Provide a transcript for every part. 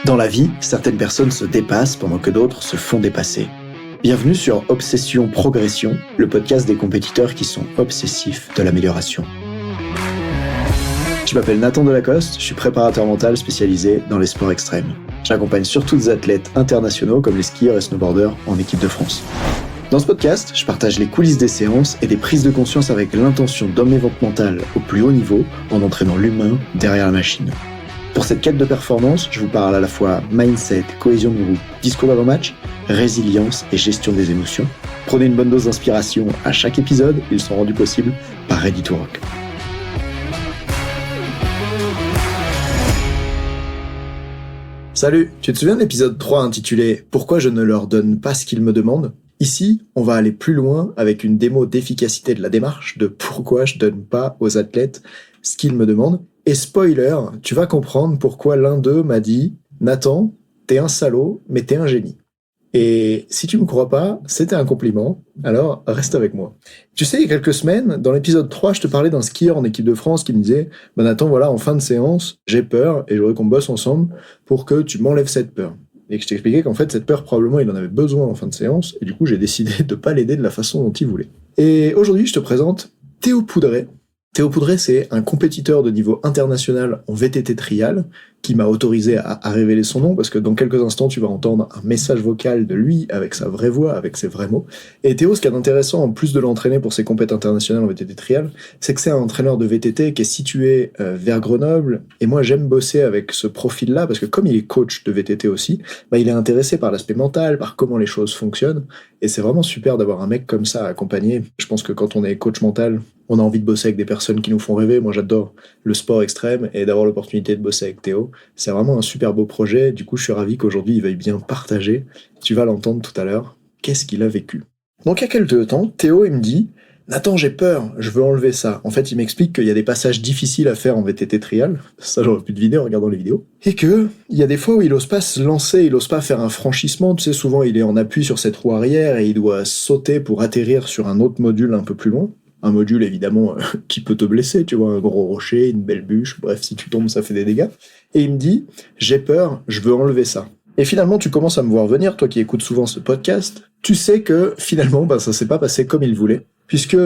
Dans la vie, certaines personnes se dépassent pendant que d'autres se font dépasser. Bienvenue sur Obsession Progression, le podcast des compétiteurs qui sont obsessifs de l'amélioration. Je m'appelle Nathan Delacoste, je suis préparateur mental spécialisé dans les sports extrêmes. J'accompagne surtout des athlètes internationaux comme les skieurs et snowboarders en équipe de France. Dans ce podcast, je partage les coulisses des séances et des prises de conscience avec l'intention d'emmener votre mental au plus haut niveau en entraînant l'humain derrière la machine. Pour cette quête de performance, je vous parle à la fois mindset, cohésion de groupe, discours d'avant-match, résilience et gestion des émotions. Prenez une bonne dose d'inspiration à chaque épisode, ils sont rendus possibles par Ready to Rock. Salut, tu te souviens de l'épisode 3 intitulé « Pourquoi je ne leur donne pas ce qu'ils me demandent ?» Ici, on va aller plus loin avec une démo d'efficacité de la démarche de pourquoi je donne pas aux athlètes ce qu'ils me demandent. Et spoiler, tu vas comprendre pourquoi l'un d'eux m'a dit « Nathan, t'es un salaud, mais t'es un génie. » Et si tu me crois pas, c'était un compliment, alors reste avec moi. Tu sais, il y a quelques semaines, dans l'épisode 3, je te parlais d'un skieur en équipe de France qui me disait « Nathan, voilà, en fin de séance, j'ai peur et je voudrais qu'on bosse ensemble pour que tu m'enlèves cette peur. » Et que je t'expliquais qu'en fait, cette peur, probablement, il en avait besoin en fin de séance, et du coup, j'ai décidé de pas l'aider de la façon dont il voulait. Et aujourd'hui, je te présente Théo Poudret. Théo Poudret, c'est un compétiteur de niveau international en VTT trial qui m'a autorisé à révéler son nom parce que dans quelques instants, tu vas entendre un message vocal de lui avec sa vraie voix, avec ses vrais mots. Et Théo, ce qui est intéressant, en plus de l'entraîner pour ses compétitions internationales en VTT trial, c'est que c'est un entraîneur de VTT qui est situé vers Grenoble. Et moi, j'aime bosser avec ce profil-là parce que comme il est coach de VTT aussi, il est intéressé par l'aspect mental, par comment les choses fonctionnent. Et c'est vraiment super d'avoir un mec comme ça à accompagner. Je pense que quand on est coach mental, on a envie de bosser avec des personnes qui nous font rêver. Moi, j'adore le sport extrême et d'avoir l'opportunité de bosser avec Théo. C'est vraiment un super beau projet. Du coup, je suis ravi qu'aujourd'hui, il veuille bien partager. Tu vas l'entendre tout à l'heure. Qu'est-ce qu'il a vécu? Donc, il y a quelques temps, Théo, il me dit « Nathan, j'ai peur, je veux enlever ça. » En fait, il m'explique qu'il y a des passages difficiles à faire en VTT trial. Ça, j'aurais pu deviner en regardant les vidéos. Et que, il y a des fois où il ose pas se lancer, il ose pas faire un franchissement. Tu sais, souvent, il est en appui sur cette roue arrière et il doit sauter pour atterrir sur un autre module un peu plus loin. Un module, évidemment, qui peut te blesser, tu vois, un gros rocher, une belle bûche, bref, si tu tombes, ça fait des dégâts. Et il me dit, j'ai peur, je veux enlever ça. Et finalement, tu commences à me voir venir, toi qui écoutes souvent ce podcast, tu sais que, finalement, ça s'est pas passé comme il voulait, puisque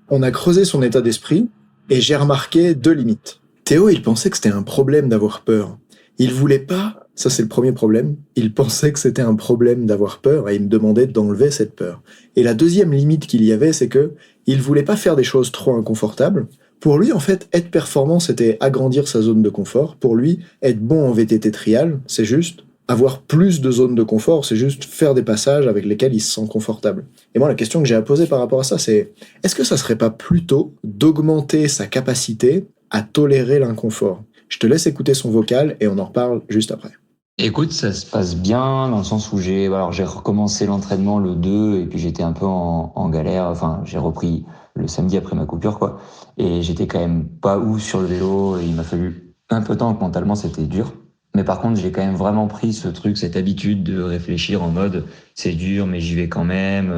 on a creusé son état d'esprit, et j'ai remarqué deux limites. Théo, il pensait que c'était un problème d'avoir peur. Il voulait pas, ça c'est le premier problème, il pensait que c'était un problème d'avoir peur, et il me demandait d'enlever cette peur. Et la deuxième limite qu'il y avait, c'est que il voulait pas faire des choses trop inconfortables. Pour lui, en fait, être performant, c'était agrandir sa zone de confort. Pour lui, être bon en VTT trial, c'est juste avoir plus de zones de confort, c'est juste faire des passages avec lesquels il se sent confortable. Et moi, la question que j'ai à poser par rapport à ça, c'est est-ce que ça serait pas plutôt d'augmenter sa capacité à tolérer l'inconfort? Je te laisse écouter son vocal et on en reparle juste après. Écoute, ça se passe bien dans le sens où j'ai recommencé l'entraînement le 2 et puis j'étais un peu en galère. Enfin, j'ai repris le samedi après ma coupure, quoi. Et j'étais quand même pas ouf sur le vélo et il m'a fallu un peu de temps, mentalement c'était dur. Mais par contre, j'ai quand même vraiment pris cette habitude de réfléchir en mode c'est dur, mais j'y vais quand même.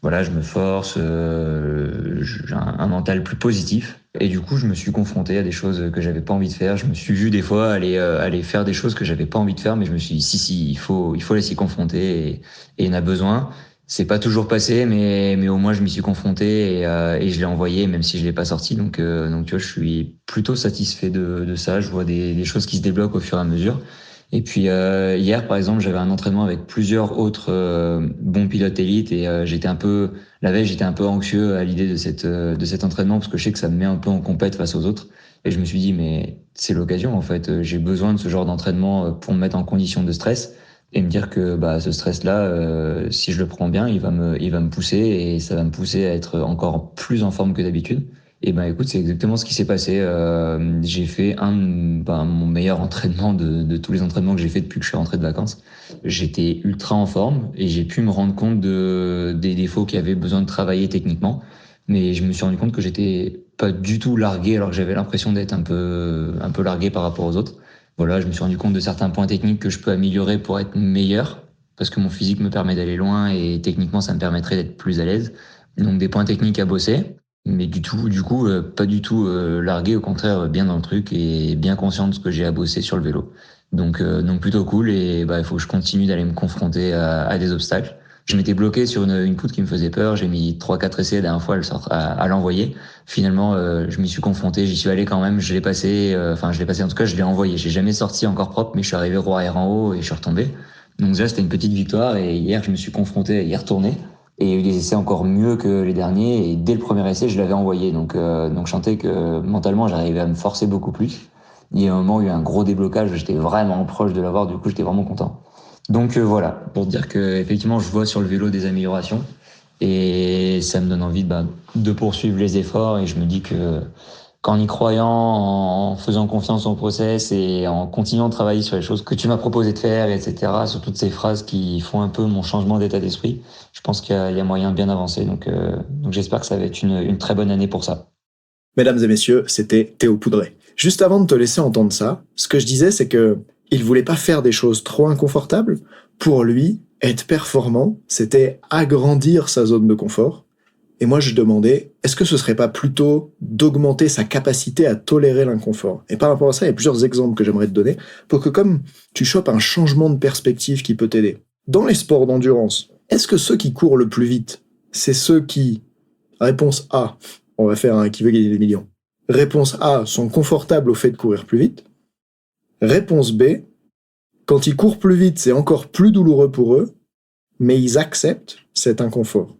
Je me force. J'ai un mental plus positif. Et du coup, je me suis confronté à des choses que j'avais pas envie de faire. Je me suis vu des fois aller faire des choses que j'avais pas envie de faire, mais je me suis dit si, il faut les s'y confronter et il y en a besoin. C'est pas toujours passé, mais au moins je m'y suis confronté et je l'ai envoyé, même si je l'ai pas sorti. Donc tu vois, je suis plutôt satisfait de ça. Je vois des choses qui se débloquent au fur et à mesure. Et puis hier, par exemple, j'avais un entraînement avec plusieurs autres bons pilotes élites et la veille, j'étais un peu anxieux à l'idée de cet entraînement parce que je sais que ça me met un peu en compète face aux autres. Et je me suis dit, mais c'est l'occasion en fait. J'ai besoin de ce genre d'entraînement pour me mettre en condition de stress. Et me dire que ce stress-là, si je le prends bien, il va me pousser et ça va me pousser à être encore plus en forme que d'habitude. Et écoute, c'est exactement ce qui s'est passé. J'ai fait mon meilleur entraînement de tous les entraînements que j'ai fait depuis que je suis rentré de vacances. J'étais ultra en forme et j'ai pu me rendre compte des défauts qui avaient besoin de travailler techniquement. Mais je me suis rendu compte que j'étais pas du tout largué alors que j'avais l'impression d'être un peu largué par rapport aux autres. Voilà, je me suis rendu compte de certains points techniques que je peux améliorer pour être meilleur, parce que mon physique me permet d'aller loin et techniquement ça me permettrait d'être plus à l'aise. Donc des points techniques à bosser, mais du coup, pas du tout largué, au contraire bien dans le truc et bien conscient de ce que j'ai à bosser sur le vélo. Donc plutôt cool, et il faut que je continue d'aller me confronter à des obstacles. Je m'étais bloqué sur une poutre qui me faisait peur. J'ai mis 3-4 essais la dernière fois à l'envoyer. Finalement, je m'y suis confronté, j'y suis allé quand même, je l'ai passé, en tout cas, je l'ai envoyé. J'ai jamais sorti encore propre, mais je suis arrivé roi arrière en haut et je suis retombé. Donc déjà, c'était une petite victoire, et hier, je me suis confronté à y retourner. Et il y a eu des essais encore mieux que les derniers, et dès le premier essai, je l'avais envoyé. Donc je sentais que mentalement, j'arrivais à me forcer beaucoup plus. Il y a un moment où il y a eu un gros déblocage, j'étais vraiment proche de l'avoir, du coup, j'étais vraiment content. Donc voilà, pour dire que effectivement, je vois sur le vélo des améliorations, et ça me donne envie de poursuivre les efforts, et je me dis que qu'en y croyant, en faisant confiance au process et en continuant de travailler sur les choses que tu m'as proposé de faire, etc., sur toutes ces phrases qui font un peu mon changement d'état d'esprit, je pense qu'il y a moyen de bien avancer. Donc j'espère que ça va être une très bonne année pour ça. Mesdames et messieurs, c'était Théo Poudret. Juste avant de te laisser entendre ça, ce que je disais, c'est que il voulait pas faire des choses trop inconfortables. Pour lui, être performant, c'était agrandir sa zone de confort. Et moi, je demandais, est-ce que ce serait pas plutôt d'augmenter sa capacité à tolérer l'inconfort? Et par rapport à ça, il y a plusieurs exemples que j'aimerais te donner pour que comme tu chopes un changement de perspective qui peut t'aider. Dans les sports d'endurance, est-ce que ceux qui courent le plus vite, c'est ceux qui, réponse A, on va faire un qui veut gagner des millions. Réponse A, sont confortables au fait de courir plus vite. Réponse B, quand ils courent plus vite, c'est encore plus douloureux pour eux, mais ils acceptent cet inconfort.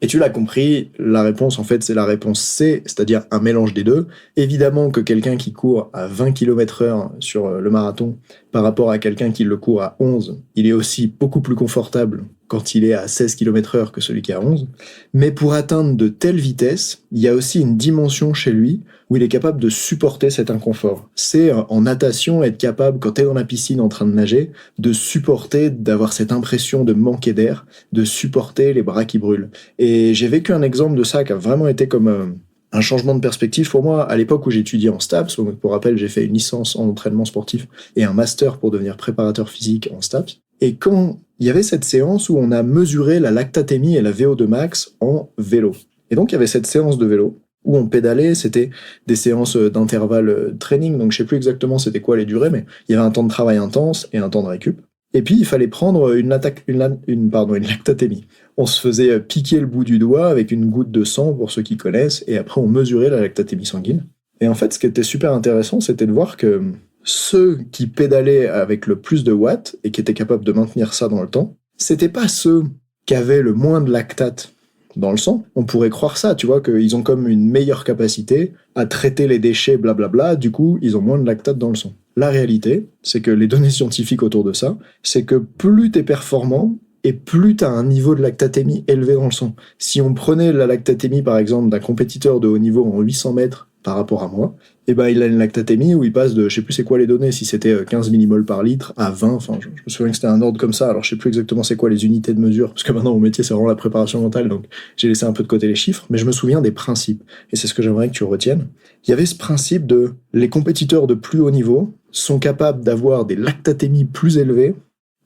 Et tu l'as compris, la réponse, en fait, c'est la réponse C, c'est-à-dire un mélange des deux. Évidemment que quelqu'un qui court à 20 km/h sur le marathon, par rapport à quelqu'un qui le court à 11, il est aussi beaucoup plus confortable quand il est à 16 km/h que celui qui est à 11. Mais pour atteindre de telles vitesses, il y a aussi une dimension chez lui où il est capable de supporter cet inconfort. C'est en natation, être capable, quand tu es dans la piscine en train de nager, de supporter, d'avoir cette impression de manquer d'air, de supporter les bras qui brûlent. Et j'ai vécu un exemple de ça qui a vraiment été comme un changement de perspective pour moi. À l'époque où j'étudiais en STAPS, pour rappel, j'ai fait une licence en entraînement sportif et un master pour devenir préparateur physique en STAPS. Et quand il y avait cette séance où on a mesuré la lactatémie et la VO2 max en vélo. Et donc il y avait cette séance de vélo où on pédalait, c'était des séances d'intervalle training, donc je sais plus exactement c'était quoi les durées, mais il y avait un temps de travail intense et un temps de récup. Et puis il fallait prendre une lactatémie. On se faisait piquer le bout du doigt avec une goutte de sang pour ceux qui connaissent, et après on mesurait la lactatémie sanguine. Et en fait, ce qui était super intéressant, c'était de voir que ceux qui pédalaient avec le plus de watts et qui étaient capables de maintenir ça dans le temps, c'était pas ceux qui avaient le moins de lactate dans le sang. On pourrait croire ça, tu vois, qu'ils ont comme une meilleure capacité à traiter les déchets, blablabla, du coup, ils ont moins de lactate dans le sang. La réalité, c'est que les données scientifiques autour de ça, c'est que plus t'es performant, et plus t'as un niveau de lactatémie élevé dans le sang. Si on prenait la lactatémie, par exemple, d'un compétiteur de haut niveau en 800 mètres par rapport à moi, et ben il a une lactatémie où il passe de, je sais plus c'est quoi les données, si c'était 15 millimoles par litre à 20, enfin je me souviens que c'était un ordre comme ça, alors je sais plus exactement c'est quoi les unités de mesure, parce que maintenant mon métier c'est vraiment la préparation mentale, donc j'ai laissé un peu de côté les chiffres, mais je me souviens des principes, et c'est ce que j'aimerais que tu retiennes. Il y avait ce principe de, les compétiteurs de plus haut niveau sont capables d'avoir des lactatémies plus élevées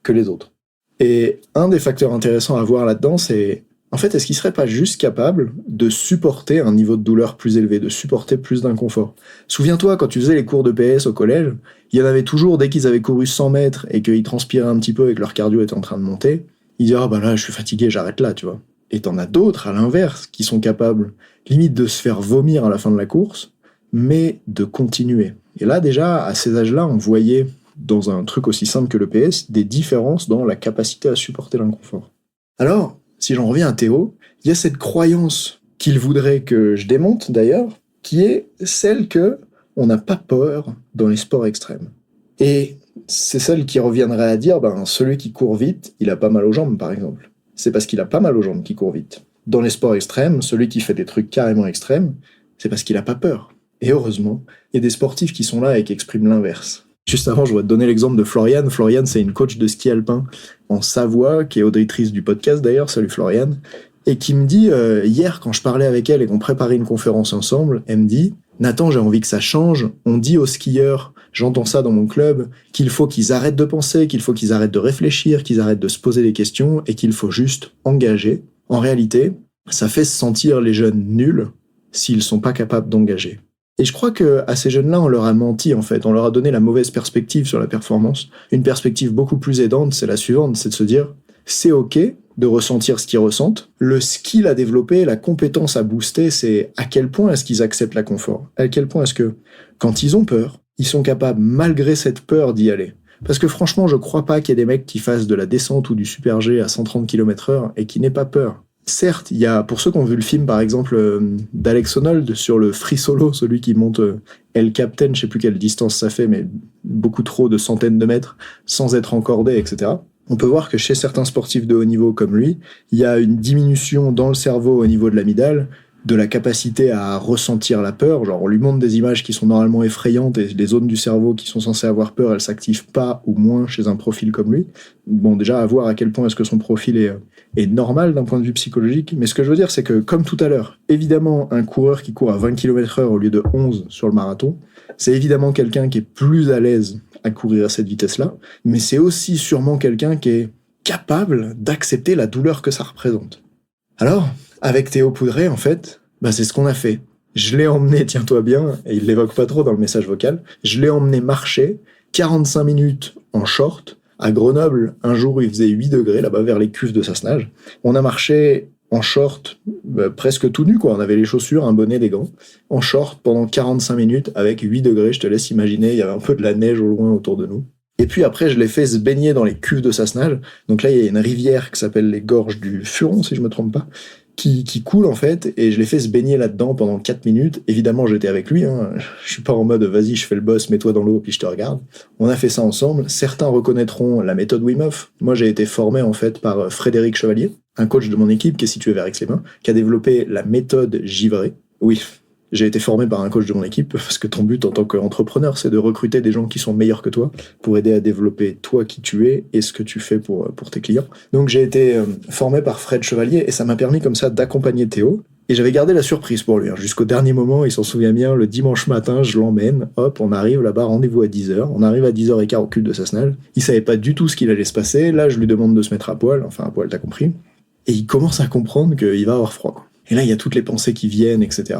que les autres. Et un des facteurs intéressants à voir là-dedans, c'est, en fait, est-ce qu'ils seraient pas juste capables de supporter un niveau de douleur plus élevé, de supporter plus d'inconfort? Souviens-toi, quand tu faisais les cours de PS au collège, il y en avait toujours, dès qu'ils avaient couru 100 mètres et qu'ils transpiraient un petit peu et que leur cardio était en train de monter, ils disaient, ah ben là, je suis fatigué, j'arrête là, tu vois. Et t'en as d'autres, à l'inverse, qui sont capables, limite, de se faire vomir à la fin de la course, mais de continuer. Et là, déjà, à ces âges-là, on voyait, dans un truc aussi simple que le PS, des différences dans la capacité à supporter l'inconfort. Alors, si j'en reviens à Théo, il y a cette croyance qu'il voudrait que je démonte d'ailleurs, qui est celle que on n'a pas peur dans les sports extrêmes. Et c'est celle qui reviendrait à dire, celui qui court vite, il a pas mal aux jambes par exemple. C'est parce qu'il a pas mal aux jambes qu'il court vite. Dans les sports extrêmes, celui qui fait des trucs carrément extrêmes, c'est parce qu'il a pas peur. Et heureusement, il y a des sportifs qui sont là et qui expriment l'inverse. Juste avant, je vais te donner l'exemple de Floriane. Floriane, c'est une coach de ski alpin en Savoie, qui est auditrice du podcast d'ailleurs, salut Floriane, et qui me dit, hier, quand je parlais avec elle et qu'on préparait une conférence ensemble, elle me dit, Nathan, j'ai envie que ça change, on dit aux skieurs, j'entends ça dans mon club, qu'il faut qu'ils arrêtent de penser, qu'il faut qu'ils arrêtent de réfléchir, qu'ils arrêtent de se poser des questions, et qu'il faut juste engager. En réalité, ça fait se sentir les jeunes nuls s'ils sont pas capables d'engager. Et je crois que à ces jeunes-là, on leur a menti en fait, on leur a donné la mauvaise perspective sur la performance. Une perspective beaucoup plus aidante, c'est la suivante, c'est de se dire, c'est ok de ressentir ce qu'ils ressentent. Le skill à développer, la compétence à booster, c'est à quel point est-ce qu'ils acceptent la confort. À quel point est-ce que, quand ils ont peur, ils sont capables, malgré cette peur, d'y aller. Parce que franchement, je crois pas qu'il y ait des mecs qui fassent de la descente ou du super G à 130 km/h et qui n'aient pas peur. Certes, il y a, pour ceux qui ont vu le film, par exemple, d'Alex Honnold sur le free solo, celui qui monte El Captain, je sais plus quelle distance ça fait, mais beaucoup trop de centaines de mètres, sans être encordé, etc. On peut voir que chez certains sportifs de haut niveau comme lui, il y a une diminution dans le cerveau au niveau de l'amygdale, de la capacité à ressentir la peur. Genre, on lui montre des images qui sont normalement effrayantes et les zones du cerveau qui sont censées avoir peur, elles s'activent pas ou moins chez un profil comme lui. Bon, déjà, à voir à quel point est-ce que son profil est normal d'un point de vue psychologique. Mais ce que je veux dire, c'est que, comme tout à l'heure, évidemment, un coureur qui court à 20 km/h au lieu de 11 sur le marathon, c'est évidemment quelqu'un qui est plus à l'aise à courir à cette vitesse-là, mais c'est aussi sûrement quelqu'un qui est capable d'accepter la douleur que ça représente. Alors, avec Théo Poudret, en fait, c'est ce qu'on a fait. Je l'ai emmené, tiens-toi bien, et il l'évoque pas trop dans le message vocal, je l'ai emmené marcher 45 minutes en short à Grenoble, un jour où il faisait 8 degrés, là-bas vers les cuves de Sassenage. On a marché en short, presque tout nu, quoi. On avait les chaussures, un bonnet, des gants, en short pendant 45 minutes avec 8 degrés, je te laisse imaginer, il y avait un peu de la neige au loin autour de nous. Et puis après, je l'ai fait se baigner dans les cuves de Sassenage. Donc là, il y a une rivière qui s'appelle les Gorges du Furon, si je me trompe pas, qui coule en fait, et je l'ai fait se baigner là-dedans pendant 4 minutes. Évidemment, j'étais avec lui, hein. Je suis pas en mode vas-y, je fais le boss, mets-toi dans l'eau puis je te regarde. On a fait ça ensemble. Certains reconnaîtront la méthode Wim Hof. Moi, j'ai été formé en fait par Frédéric Chevalier, un coach de mon équipe qui est situé vers Aix-les-Bains, qui a développé la méthode Givré. Oui, j'ai été formé par un coach de mon équipe parce que ton but en tant qu'entrepreneur, c'est de recruter des gens qui sont meilleurs que toi pour aider à développer toi qui tu es et ce que tu fais pour tes clients. Donc j'ai été formé par Fred Chevalier et ça m'a permis comme ça d'accompagner Théo. Et j'avais gardé la surprise pour lui. Jusqu'au dernier moment, il s'en souvient bien, le dimanche matin, je l'emmène, hop, on arrive là-bas, rendez-vous à 10h. On arrive à 10h15 au cul de Sassenage. Il savait pas du tout ce qu'il allait se passer. Là, je lui demande de se mettre à poil, enfin à poil, t'as compris. Et il commence à comprendre qu'il va avoir froid. Et là, il y a toutes les pensées qui viennent, etc.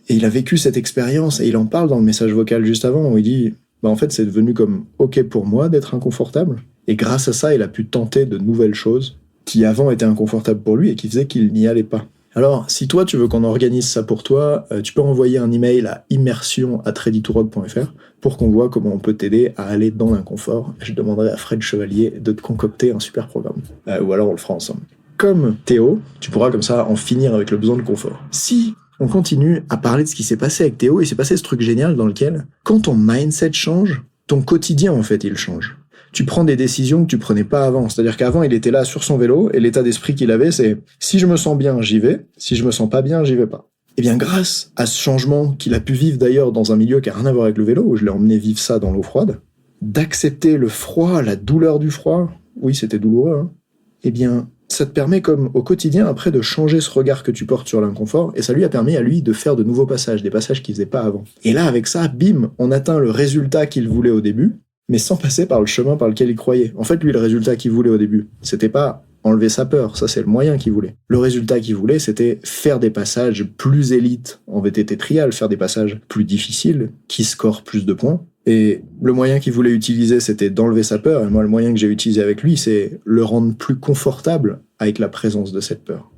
Et il a vécu cette expérience et il en parle dans le message vocal juste avant où il dit en fait c'est devenu comme ok pour moi d'être inconfortable et grâce à ça il a pu tenter de nouvelles choses qui avant étaient inconfortables pour lui et qui faisaient qu'il n'y allait pas. Alors si toi tu veux qu'on organise ça pour toi, tu peux envoyer un email à immersion@readytorock.fr pour qu'on voit comment on peut t'aider à aller dans l'inconfort. Je demanderai à Fred Chevalier de te concocter un super programme. Ou alors on le fera ensemble. Comme Théo, tu pourras comme ça en finir avec le besoin de confort. Si on continue à parler de ce qui s'est passé avec Théo, il s'est passé ce truc génial dans lequel, quand ton mindset change, ton quotidien, en fait, il change. Tu prends des décisions que tu prenais pas avant. C'est-à-dire qu'avant, il était là sur son vélo, et l'état d'esprit qu'il avait, c'est « si je me sens bien, j'y vais. Si je me sens pas bien, j'y vais pas. » Eh bien, grâce à ce changement qu'il a pu vivre d'ailleurs dans un milieu qui a rien à voir avec le vélo, où je l'ai emmené vivre ça dans l'eau froide, d'accepter le froid, la douleur du froid, oui, c'était douloureux, hein, eh bien, ça te permet comme au quotidien après de changer ce regard que tu portes sur l'inconfort et ça lui a permis à lui de faire de nouveaux passages, des passages qu'il faisait pas avant. Et là avec ça, bim, on atteint le résultat qu'il voulait au début, mais sans passer par le chemin par lequel il croyait. En fait lui le résultat qu'il voulait au début, c'était pas enlever sa peur, ça c'est le moyen qu'il voulait. Le résultat qu'il voulait c'était faire des passages plus élites en VTT trial, faire des passages plus difficiles, qui scorent plus de points. Et le moyen qu'il voulait utiliser, c'était d'enlever sa peur. Et moi, le moyen que j'ai utilisé avec lui, c'est le rendre plus confortable avec la présence de cette peur.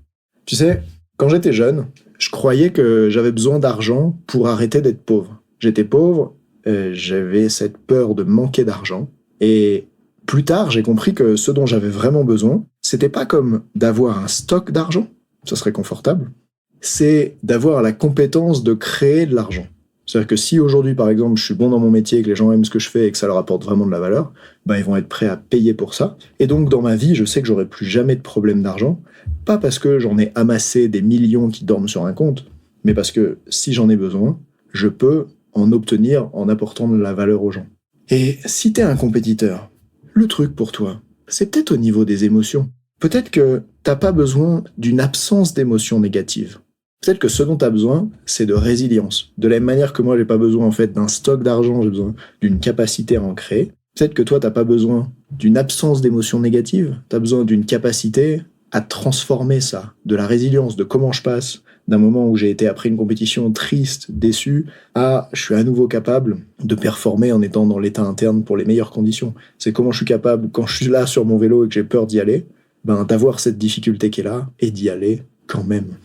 Tu sais, quand j'étais jeune, je croyais que j'avais besoin d'argent pour arrêter d'être pauvre. J'étais pauvre, j'avais cette peur de manquer d'argent. Et plus tard, j'ai compris que ce dont j'avais vraiment besoin, c'était pas comme d'avoir un stock d'argent, ça serait confortable, c'est d'avoir la compétence de créer de l'argent. C'est-à-dire que si aujourd'hui, par exemple, je suis bon dans mon métier, que les gens aiment ce que je fais et que ça leur apporte vraiment de la valeur, ils vont être prêts à payer pour ça. Et donc, dans ma vie, je sais que j'aurai plus jamais de problème d'argent. Pas parce que j'en ai amassé des millions qui dorment sur un compte, mais parce que si j'en ai besoin, je peux en obtenir en apportant de la valeur aux gens. Et si t'es un compétiteur, le truc pour toi, c'est peut-être au niveau des émotions. Peut-être que t'as pas besoin d'une absence d'émotions négatives. Peut-être que ce dont tu as besoin, c'est de résilience. De la même manière que moi, j'ai pas besoin en fait d'un stock d'argent, j'ai besoin d'une capacité à en créer. Peut-être que toi, t'as pas besoin d'une absence d'émotions négatives, t'as besoin d'une capacité à transformer ça, de la résilience, de comment je passe d'un moment où j'ai été après une compétition triste, déçu, à je suis à nouveau capable de performer en étant dans l'état interne pour les meilleures conditions. C'est comment je suis capable, quand je suis là sur mon vélo et que j'ai peur d'y aller, d'avoir cette difficulté qui est là et d'y aller quand même.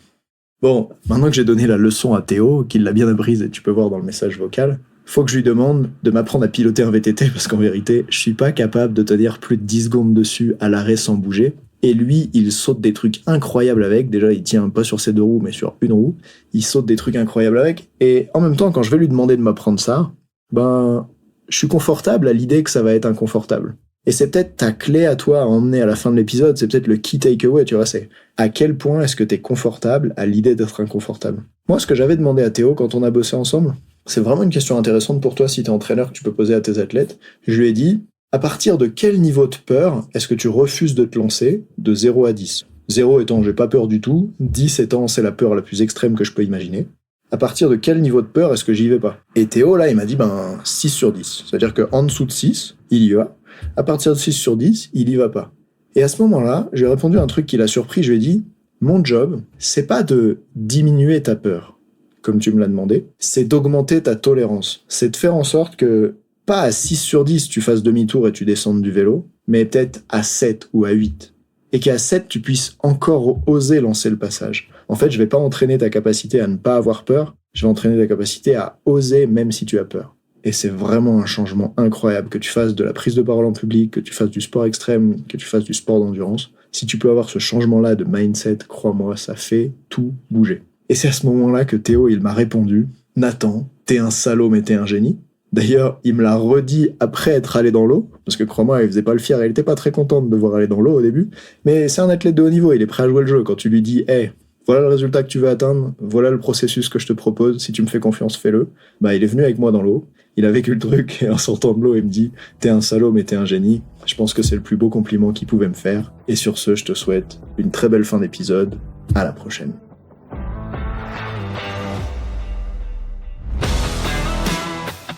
Bon, maintenant que j'ai donné la leçon à Théo, qu'il l'a bien apprise et tu peux voir dans le message vocal, faut que je lui demande de m'apprendre à piloter un VTT parce qu'en vérité, je suis pas capable de tenir plus de 10 secondes dessus à l'arrêt sans bouger. Et lui, il saute des trucs incroyables avec. Déjà, il tient pas sur ses 2 roues, mais sur une roue. Il saute des trucs incroyables avec. Et en même temps, quand je vais lui demander de m'apprendre ça, je suis confortable à l'idée que ça va être inconfortable. Et c'est peut-être ta clé à toi à emmener à la fin de l'épisode, c'est peut-être le key takeaway, tu vois, c'est à quel point est-ce que t'es confortable à l'idée d'être inconfortable. Moi, ce que j'avais demandé à Théo quand on a bossé ensemble, c'est vraiment une question intéressante pour toi si t'es entraîneur que tu peux poser à tes athlètes. Je lui ai dit, à partir de quel niveau de peur est-ce que tu refuses de te lancer de 0 à 10 ? 0 étant j'ai pas peur du tout, 10 étant c'est la peur la plus extrême que je peux imaginer. À partir de quel niveau de peur est-ce que j'y vais pas ? Et Théo, là, il m'a dit 6 sur 10. C'est-à-dire qu'en dessous de 6, il y va. À partir de 6 sur 10, il y va pas. Et à ce moment-là, j'ai répondu à un truc qui l'a surpris. Je lui ai dit, mon job, c'est pas de diminuer ta peur, comme tu me l'as demandé, c'est d'augmenter ta tolérance. C'est de faire en sorte que, pas à 6 sur 10, tu fasses demi-tour et tu descendes du vélo, mais peut-être à 7 ou à 8. Et qu'à 7, tu puisses encore oser lancer le passage. En fait, je vais pas entraîner ta capacité à ne pas avoir peur, je vais entraîner ta capacité à oser même si tu as peur. Et c'est vraiment un changement incroyable, que tu fasses de la prise de parole en public, que tu fasses du sport extrême, que tu fasses du sport d'endurance. Si tu peux avoir ce changement-là de mindset, crois-moi, ça fait tout bouger. Et c'est à ce moment-là que Théo, il m'a répondu, « Nathan, t'es un salaud mais t'es un génie ». D'ailleurs, il me l'a redit après être allé dans l'eau, parce que crois-moi, il faisait pas le fier, il était pas très content de devoir aller dans l'eau au début, mais c'est un athlète de haut niveau, il est prêt à jouer le jeu. Quand tu lui dis « Hey, voilà le résultat que tu veux atteindre, voilà le processus que je te propose, si tu me fais confiance, fais-le », il est venu avec moi dans l'eau, il a vécu le truc, et en sortant de l'eau, il me dit « T'es un salaud, mais t'es un génie ». Je pense que c'est le plus beau compliment qu'il pouvait me faire. Et sur ce, je te souhaite une très belle fin d'épisode. À la prochaine.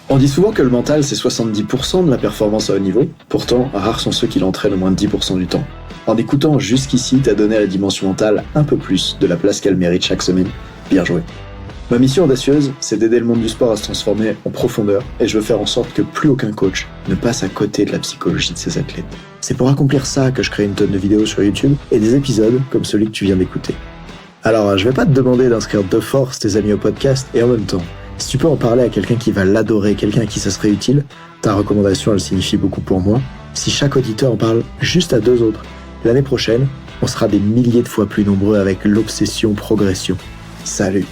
On dit souvent que le mental, c'est 70% de la performance à haut niveau. Pourtant, rares sont ceux qui l'entraînent au moins de 10% du temps. En écoutant jusqu'ici, t'as donné à la dimension mentale un peu plus de la place qu'elle mérite chaque semaine. Bien joué. Ma mission audacieuse, c'est d'aider le monde du sport à se transformer en profondeur, et je veux faire en sorte que plus aucun coach ne passe à côté de la psychologie de ses athlètes. C'est pour accomplir ça que je crée une tonne de vidéos sur YouTube et des épisodes comme celui que tu viens d'écouter. Alors, je vais pas te demander d'inscrire de force tes amis au podcast, et en même temps, si tu peux en parler à quelqu'un qui va l'adorer, quelqu'un à qui ça serait utile, ta recommandation, elle signifie beaucoup pour moi. Si chaque auditeur en parle juste à 2 autres, l'année prochaine, on sera des milliers de fois plus nombreux avec l'obsession progression. Salut!